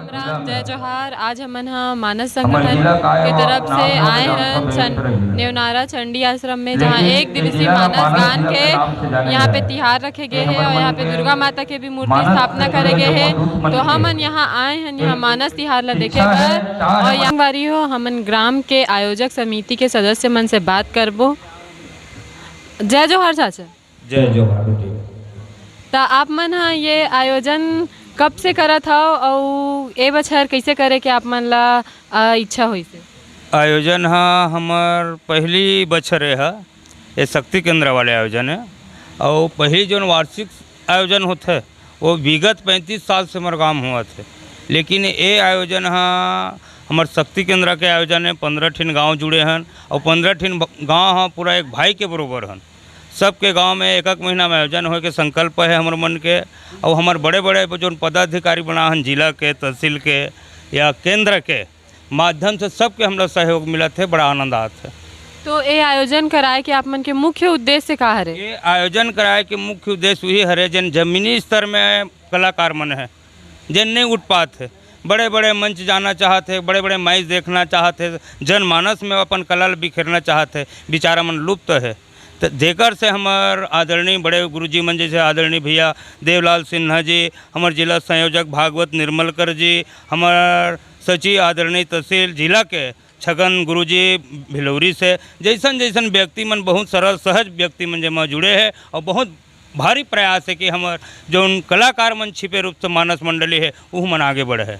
राम जय जोहार। आज हमन ह मानस संगठन के तरफ से आए हैं नेवनारा चंडी आश्रम में, जहाँ एक दिवसीय मानस गान के यहाँ पे तिहार रखे गए हैं और यहाँ पे दुर्गा माता के भी मूर्ति स्थापना करे गए हैं। तो हमन यहाँ आए हैं यहाँ मानस तिहार ला देखे बर। और यहाँ बारी हो हमन ग्राम के आयोजक समिति के सदस्य मन से बात करबो। जय जोहार चाचा। जय जोहार। ता आप मन ह ये आयोजन कब से करत हव और ए बछर कैसे करे के आप मन ला इच्छा होई से? आयोजन हमार पहली बछरे ये शक्ति केंद्र वाले आयोजन है और पहली जो वार्षिक आयोजन होते है वो विगत 35 साल से हमारे गाँव हुआ थे। लेकिन ये आयोजन हमार शक्ति केंद्र के आयोजन है। 15 ठिन गाँव जुड़े हैं और 15 ठिन गाँव पूरा एक भाई के बरोबर हैं। सबके गांव में एक महीना में आयोजन हो के संकल्प है हमारे मन के। और हमारे बड़े बड़े जो पदाधिकारी बना हैं जिला के, तहसील के या केंद्र के माध्यम से सबके हम लोग सहयोग मिला थे। बड़ा आनंद आता है। तो ये आयोजन कराए के आप मन के मुख्य उद्देश्य का हरे? ये आयोजन कराए के मुख्य उद्देश्य वही हरे जन जमीनी स्तर में कलाकार मन है जन नहीं उठ पाते, बड़े बड़े मंच जाना चाहते, बड़े बड़े मैच देखना चाहते, जनमानस में अपन कला बिखेरना चाहते, बेचारा मन लुप्त है। तो जेकर से हमार आदरणीय बड़े गुरुजी मन जैसे आदरणीय भैया देवलाल सिन्हा जी, हमार जिला संयोजक भागवत निर्मलकर जी, हमार सचिव आदरणीय तहसील जिला के छगन गुरुजी भिलौरी से, जैसन जैसन व्यक्ति मन बहुत सरल सहज व्यक्ति मन जमा जुड़े हैं। और बहुत भारी प्रयास है कि हमार जो कलाकार मन छिपे रूप से मानस मंडली है वो मन आगे बढ़े है।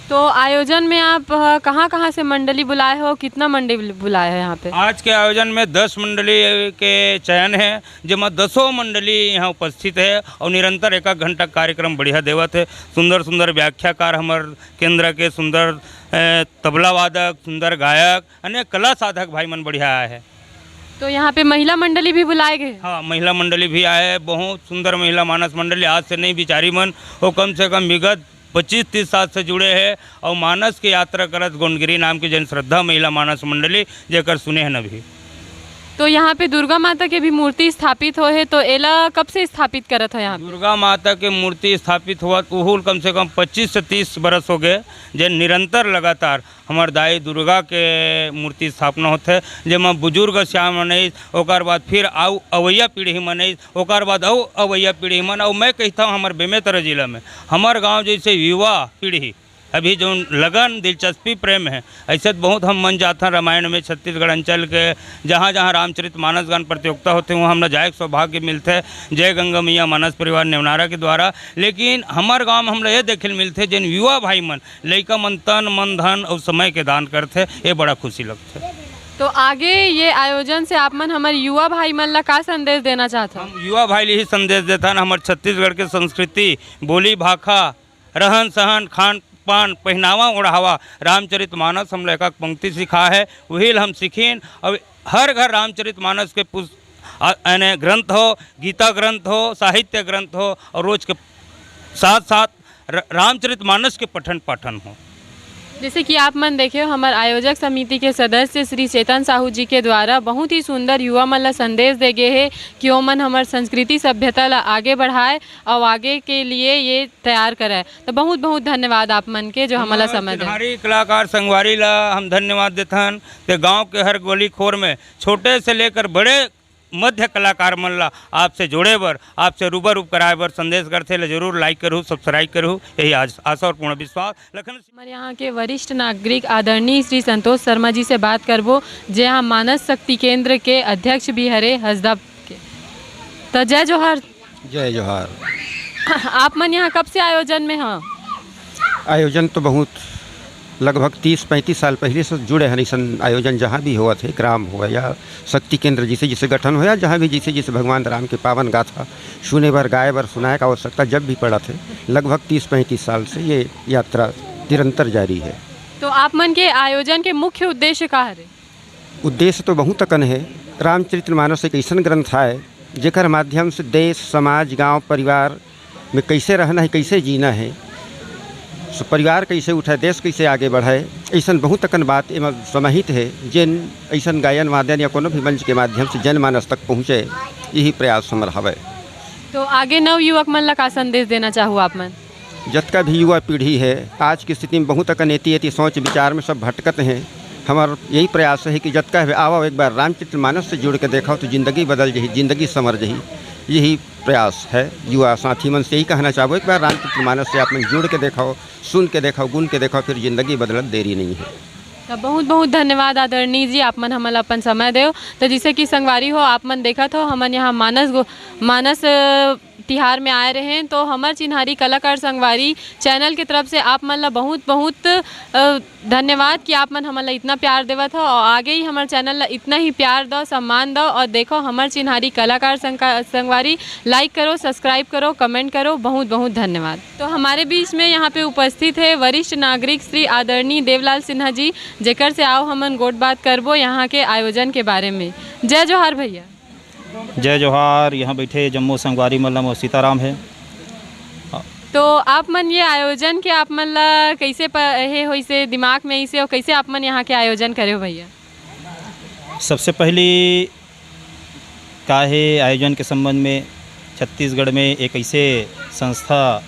तो आयोजन में आप कहाँ कहाँ से मंडली बुलाए हो, कितना मंडली बुलाए हो यहाँ पे? आज के आयोजन में 10 मंडली के चयन है, जिसमें 10 मंडली यहाँ उपस्थित है और निरंतर 1 घंटा कार्यक्रम बढ़िया देवत है। सुंदर सुंदर व्याख्याकार हमारे केंद्र के, सुंदर तबला वादक, सुंदर गायक, अनेक कला साधक भाई मन बढ़िया आए हैं। तो यहाँ पे महिला मंडली भी बुलाए गए? हाँ, महिला मंडली भी आए है। बहुत सुंदर महिला मानस मंडली आज से नहीं बिचारी मन वो कम से कम विगत 25-30 साल से जुड़े हैं और मानस की यात्रा करत गोंडगिरी नाम की जन श्रद्धा महिला मानस मंडली जेकर सुने हैं नभी। तो यहाँ पे दुर्गा माता के भी मूर्ति स्थापित हो है, तो एला कब से स्थापित करत है यहाँ? दुर्गा माता के मूर्ति स्थापित हुआ तो कम से कम 25 से 30 बरस हो गए। जे निरंतर लगातार हमार दाई दुर्गा के मूर्ति स्थापना होते है, जेमें बुजुर्ग श्याम मनई, ओकर बाद फिर आउ अवैया पीढ़ी मनई, ओकर बाद आउ अवैया पीढ़ी मन। और मैं कहता हूँ हमारे बेमेतरा जिला में हमार गांव जैसे युवा पीढ़ी अभी जो लगन दिलचस्पी प्रेम है, ऐसे बहुत हम मन जाते हैं रामायण में छत्तीसगढ़ अंचल के जहाँ जहाँ रामचरित मानस गान प्रतियोगिता होते हैं वहाँ हमरा जाए सौभाग्य मिलते है जय गंगा मैया मानस परिवार नेवनारा के द्वारा। लेकिन हमारे गांव में हमरा ये देखे मिलते जिन युवा भाई मन लड़का मन तन मन धन और समय के दान करते, ये बड़ा खुशी लगता है। तो आगे ये आयोजन से आप मन हमारे युवा भाई मन ला का संदेश देना चाहते? हम युवा भाई ही संदेश देता है हमारे छत्तीसगढ़ के संस्कृति, बोली भाखा, रहन सहन, खान पान, पहनावा ओढ़ावा, रामचरित मानस हम एक पंक्ति सिखा है वही हम सीखें। और हर घर रामचरित मानस के ग्रंथ हो, गीता ग्रंथ हो, साहित्य ग्रंथ हो और रोज के साथ साथ रामचरित मानस के पठन पाठन हो। जैसे कि आप मन देखे हो हमारे आयोजक समिति के सदस्य श्री चेतन साहू जी के द्वारा बहुत ही सुंदर युवा मन ला संदेश दे गए है कि वो मन हमारे संस्कृति सभ्यता ला आगे बढ़ाए और आगे के लिए ये तैयार कराए। तो बहुत बहुत धन्यवाद आप मन के जो हमारा समय दे। कलाकार संगवारी ला हम धन्यवाद देथन। तो गाँव के हर गोली खोर में छोटे से लेकर बड़े मध्य कलाकार मन ला आपसे जोड़े बर, आपसे रूबरू कराए बर संदेश करते ले जरूर लाइक करूँ, सब्सक्राइब करूँ, यही आज आशा और पूर्ण विश्वास। हमारे यहाँ के वरिष्ठ नागरिक आदरणीय श्री संतोष शर्मा जी से बात करबो, जे यहाँ मानस शक्ति केंद्र के अध्यक्ष भी हरे हसदा के। तो जय जोहार। जय जोहार। आप मन यहाँ कब से आयोजन में हैं? आयोजन तो बहुत लगभग 30-35 साल पहले से जुड़े हैं। ऐसा आयोजन जहाँ भी हुआ थे, ग्राम हुआ या शक्ति केंद्र जिसे जिसे गठन हुआ, जहाँ भी जिसे जिसे भगवान राम के पावन गाथा सुने बर गाए बर सुनाए का आवश्यकता जब भी पड़ा थे, लगभग 30-35 साल से ये यात्रा निरंतर जारी है। तो आप मन के आयोजन के मुख्य उद्देश्य का है? उद्देश्य तो बहुत अकन है। रामचरितमानस एक ऐसा ग्रंथ है जेकर माध्यम से देश, समाज, गाँव, परिवार में कैसे रहना है, कैसे जीना है, परिवार कैसे उठाए, देश कैसे आगे बढ़ाए, ऐसा बहुत अकन बात एम समाहित है जिन ऐसा गायन वादन या कोनो भी मंच के माध्यम से जनमानस तक पहुँचे, यही प्रयास हमारा हवे। तो आगे नव युवक मन ला का संदेश देना चाहूँ आप मन? जतका भी युवा पीढ़ी है आज की स्थिति में बहुत अकन एती सोच विचार में सब भटकत हैं। हमारा यही प्रयास है कि जतका है आओ एक बार रामचरितमानस से जुड़ के देखो तो ज़िंदगी बदल जही, ज़िंदगी संवर जही। यही प्रयास है युवा साथी मन से यही कहना चाहो, एक बार रामचरितमानस से आप मन जुड़ के देखो, सुन के देखो, गुन के देखो, फिर ज़िंदगी बदलत देरी नहीं है। बहुत बहुत धन्यवाद आदरणीय जी, आप मन हमन अपन समय देव। तो जैसे कि संगवारी हो आप मन देखा हो हमन यहाँ मानस तिहार में आए रहे हैं, तो हमार चिन्हारी कलाकार संगवारी चैनल की तरफ से आप मन ला बहुत बहुत धन्यवाद कि आप मन हमन ला इतना प्यार देवत हो और आगे ही हमारे चैनल ला इतना ही प्यार दो, सम्मान दो और देखो हमार चिन्हारी कलाकार संगवारी। लाइक करो, सब्सक्राइब करो, कमेंट करो। बहुत बहुत धन्यवाद। तो हमारे बीच में यहाँ पे उपस्थित है वरिष्ठ नागरिक श्री आदरणीय देवलाल सिन्हा जी, जेकर से आओ हमन गोट बात करबो यहाँ के आयोजन के बारे में। जय जोहार भैया। जय जोहार। यहाँ बैठे जम्मू संगवारी मल्लम और सीताराम है। तो आप मन ये आयोजन के आप मन ला कैसे है हो इसे दिमाग में इसे और कैसे आप मन यहाँ के आयोजन करे हो भैया? सबसे पहली का है आयोजन के संबंध में छत्तीसगढ़ में एक ऐसे संस्था,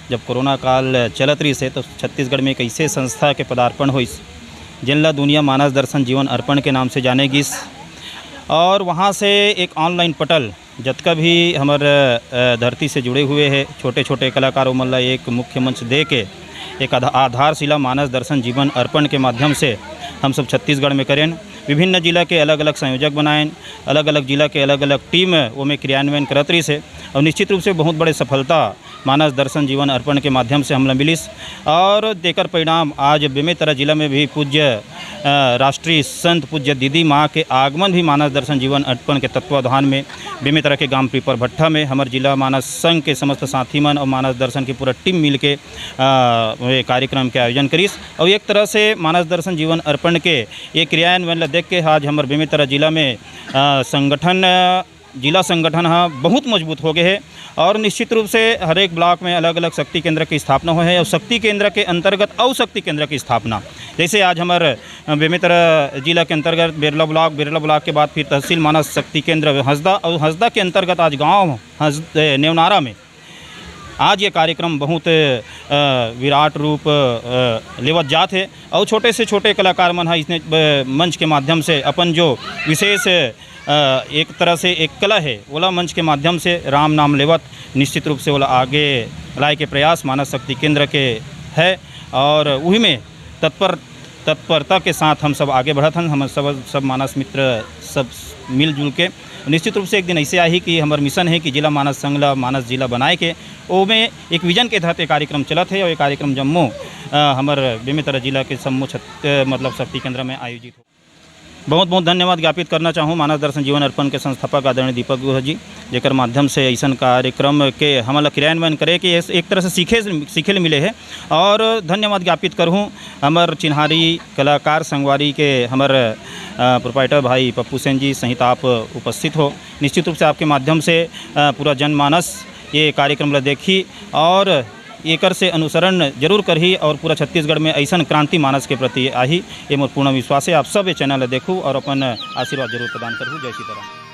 जब कोरोना काल चलत रही से तो छत्तीसगढ़ में एक ऐसे संस्था के पदार्पण होइस जिनला दुनिया मानस दर्शन जीवन अर्पण के नाम से जाने गिस। और वहाँ से एक ऑनलाइन पटल जतका भी हमारे धरती से जुड़े हुए हैं छोटे छोटे कलाकारों मल्ला एक मुख्य मंच दे के एक आधारशिला मानस दर्शन जीवन अर्पण के माध्यम से हम सब छत्तीसगढ़ में करें। विभिन्न जिला के अलग अलग संयोजक बनाएं, अलग अलग जिला के अलग अलग टीम वो में क्रियान्वयन करत रही से और निश्चित रूप से बहुत बड़े सफलता मानस दर्शन जीवन अर्पण के माध्यम से हमला मिलिस। और देकर परिणाम आज बेमेतरा जिला में भी पूज्य राष्ट्रीय संत पूज्य दीदी माँ के आगमन भी मानस दर्शन जीवन अर्पण के तत्वाधान में बेमेतरा के गांव पीपर भट्ठा में हमारे जिला मानस संघ के समस्त साथी मन और मानस दर्शन की पूरा टीम मिल के कार्यक्रम के आयोजन करीस। और एक तरह से मानस दर्शन जीवन अर्पण के ये क्रियान्वयन देख के आज हमारे बेमेतरा जिला में जिला संगठन बहुत मजबूत हो गए है। और निश्चित रूप से हर एक ब्लॉक में अलग अलग शक्ति केंद्र की स्थापना हुई है और शक्ति केंद्र के अंतर्गत शक्ति केंद्र की स्थापना, जैसे आज हमारे बेमेतरा जिला के अंतर्गत बिरला ब्लॉक के बाद फिर तहसील मानस शक्ति केंद्र हंसदा और हंसदा के अंतर्गत आज गांव नेवनारा में आज ये कार्यक्रम बहुत विराट रूप लेवत जात है। और छोटे से छोटे कलाकार मन इसने मंच के माध्यम से अपन जो विशेष एक तरह से एक कला है ओला मंच के माध्यम से राम नाम लेवत निश्चित रूप से ओला आगे लाए के प्रयास मानस शक्ति केंद्र के है। और वही में तत्परता के साथ हम सब आगे बढ़त हन। हम सब मानस मित्र सब मिलजुल के निश्चित रूप से एक दिन ऐसे आई कि हमार मिशन है कि जिला मानस संघ ला मानस जिला बनाए के वो में एक विजन के तहत कार्यक्रम चलत है। और ये कार्यक्रम जम्मू हमारे बेमेतरा जिला के सम्मू मतलब शक्ति केंद्र में आयोजित हो। बहुत बहुत धन्यवाद ज्ञापित करना चाहूँ मानस दर्शन जीवन अर्पण के संस्थापक आदरणीय दीपक गुहा जी, जेकर माध्यम से ऐसा कार्यक्रम के हमारा क्रियान्वयन करे कि एक तरह से सीखे मिले है। और धन्यवाद ज्ञापित करूँ हमार चिन्हारी कलाकार संगवारी के हमारे प्रोप्राइटर भाई पप्पू सेन जी सहित आप उपस्थित हो। निश्चित रूप से आपके माध्यम से पूरा जनमानस ये कार्यक्रम ला देखी और एकर से अनुसरण जरूर करही और पूरा छत्तीसगढ़ में ऐसा क्रांति मानस के प्रति आही। ये मोर पूर्ण विश्वास है। आप सब ये चैनल देखूँ और अपन आशीर्वाद जरूर प्रदान करूँ। जय सीताराम।